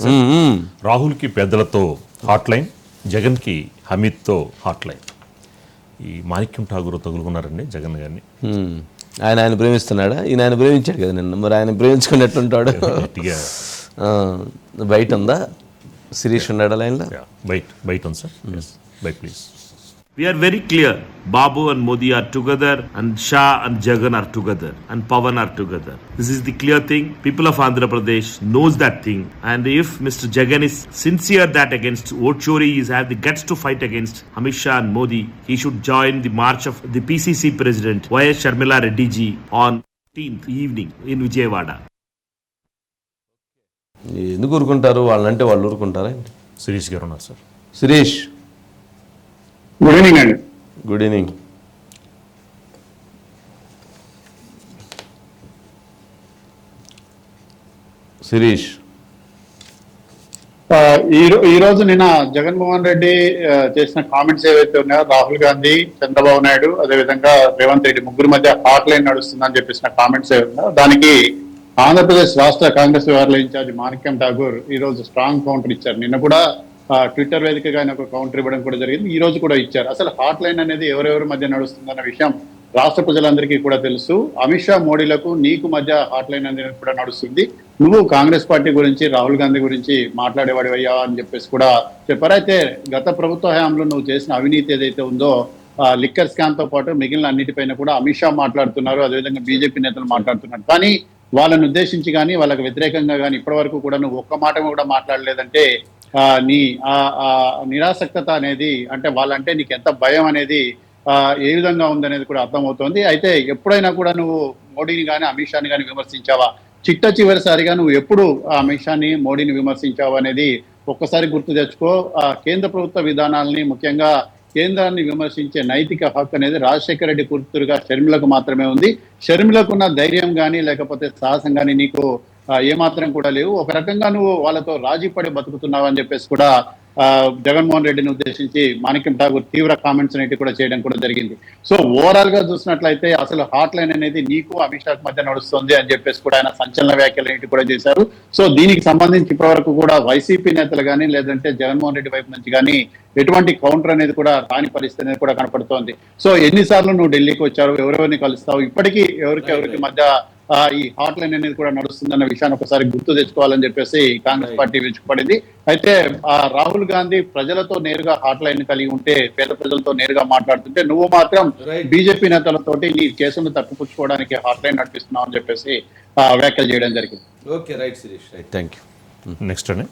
Sir. రాహుల్కి పెద్దలతో hot line, జగన్కి హమీద్తో hot line. ఈ మాణిక్యం ఠాగూర్ తగులుకున్నారండి జగన్ గారిని. ఆయన ప్రేమిస్తున్నాడా? ఆయన ప్రేమించాడు కదా నిన్న. మరి ఆయన ప్రేమించుకున్నట్టుంటాడు. బయట ఉందా? శిరీష్ ఉన్నాడా లైన్లో? బయట ఉంది సార్. బయట please. We are very clear. Babu and Modi are together, and Shah and Jagan are together, and Pawan are together. This is the clear thing. People of Andhra Pradesh knows that thing. And if Mr. Jagan is sincere that against vote chori, he has the guts to fight against Amit Shah and Modi, he should join the march of the PCC President Y.S. Sharmila Reddy ji on 18th evening in Vijayawada. ఎందుకు ఊరుకుంటారు? వాళ్ళంటే వాళ్ళు ఊరుకుంటారా? శిరీష్ గారు ఉన్నారు sir. Shirish, good evening అండి. Good evening. Shirish, ఈ రోజు నిన్న జగన్మోహన్ రెడ్డి చేసిన కామెంట్స్ ఏవైతే ఉన్నాయో, రాహుల్ గాంధీ, చంద్రబాబు నాయుడు, అదేవిధంగా రేవంత్ రెడ్డి ముగ్గురు మధ్య హాట్ లైన్ నడుస్తుందని చెప్పేసిన కామెంట్స్ ఏవి ఉన్నాయో దానికి ఆంధ్రప్రదేశ్ రాష్ట్ర కాంగ్రెస్ వ్యవహారాల ఇన్ఛార్జ్ మాణిక్యం ఠాగూర్ ఈ రోజు స్ట్రాంగ్ కౌంటర్ ఇచ్చారు. నిన్న కూడా ట్విట్టర్ వేదికగా ఆయన ఒక కౌంటర్ ఇవ్వడం కూడా జరిగింది. ఈ రోజు కూడా ఇచ్చారు. అసలు హాట్ లైన్ అనేది ఎవరెవరి మధ్య నడుస్తుందన్న విషయం రాష్ట్ర ప్రజలందరికీ కూడా తెలుసు. అమిత్ షా, మోడీలకు నీకు మధ్య హాట్ లైన్ అనేది కూడా నడుస్తుంది. నువ్వు కాంగ్రెస్ పార్టీ గురించి, రాహుల్ గాంధీ గురించి మాట్లాడేవాడి అయ్యా అని చెప్పేసి కూడా చెప్పారు. అయితే గత ప్రభుత్వ హయాంలో నువ్వు చేసిన అవినీతి ఏదైతే ఉందో, లిక్కర్ స్కామ్ తో పాటు మిగిలిన అన్నిటిపైన కూడా అమిత్ షా మాట్లాడుతున్నారు, అదేవిధంగా బీజేపీ నేతలు మాట్లాడుతున్నారు. కానీ వాళ్ళని ఉద్దేశించి కానీ వాళ్ళకి వ్యతిరేకంగా కానీ ఇప్పటి వరకు కూడా నువ్వు ఒక్క మాట కూడా మాట్లాడలేదంటే నీ నిరాసక్తత అనేది, అంటే వాళ్ళంటే నీకు ఎంత భయం అనేది ఏ విధంగా ఉందనేది కూడా అర్థమవుతోంది. అయితే ఎప్పుడైనా కూడా నువ్వు మోడీని కానీ అమిత్ షాని కానీ విమర్శించావా? చివరిసారిగా నువ్వు ఎప్పుడు అమిత్ షాని, మోడీని విమర్శించావా అనేది ఒక్కసారి గుర్తు తెచ్చుకో. కేంద్ర ప్రభుత్వ విధానాలని, ముఖ్యంగా కేంద్రాన్ని విమర్శించే నైతిక హక్కు అనేది రాజశేఖర రెడ్డి కూతురుగా షర్మిలకు మాత్రమే ఉంది. షర్మిలకున్న ధైర్యం కానీ లేకపోతే సాహసం కానీ నీకు ఏమాత్రం కూడా లేవు. ఒక రకంగా నువ్వు వాళ్ళతో రాజీ పడి బతుకుతున్నావు అని చెప్పేసి కూడా జగన్మోహన్ రెడ్డిని ఉద్దేశించి మాణిక్యం ఠాగూర్ తీవ్ర కామెంట్స్ అనేవి కూడా చేయడం కూడా జరిగింది. సో ఓవరాల్ గా చూసినట్లయితే అసలు హాట్ లైన్ అనేది నీకు అమిత్ షాకి మధ్య నడుస్తుంది అని చెప్పేసి కూడా ఆయన సంచలన వ్యాఖ్యలు అనేవి కూడా చేశారు. సో దీనికి సంబంధించి ఇప్పటివరకు కూడా వైసీపీ నేతలు కానీ లేదంటే జగన్మోహన్ రెడ్డి వైపు నుంచి కానీ ఎటువంటి కౌంటర్ అనేది కూడా రాని పరిస్థితి అనేది కూడా కనపడుతోంది. సో ఎన్నిసార్లు నువ్వు ఢిల్లీకి వచ్చారు, ఎవరెవరిని కలుస్తావు, ఇప్పటికీ ఎవరికి మధ్య ఈ హాట్ లైన్ అనేది కూడా నడుస్తుందన్న విషయాన్ని ఒకసారి గుర్తు తెచ్చుకోవాలని చెప్పేసి కాంగ్రెస్ పార్టీ విచ్చుపడింది. అయితే రాహుల్ గాంధీ ప్రజలతో నేరుగా హాట్ లైన్ కలిగి ఉంటే, పేద ప్రజలతో నేరుగా మాట్లాడుతుంటే, నువ్వు మాత్రం బీజేపీ నేతలతోటి నీ కేసును తప్పిపుచ్చుకోవడానికి హాట్ లైన్ నడిపిస్తున్నావు అని చెప్పేసి వ్యాఖ్యలు చేయడం జరిగింది. Okay, right Shirish, right, thank you. Next అండి.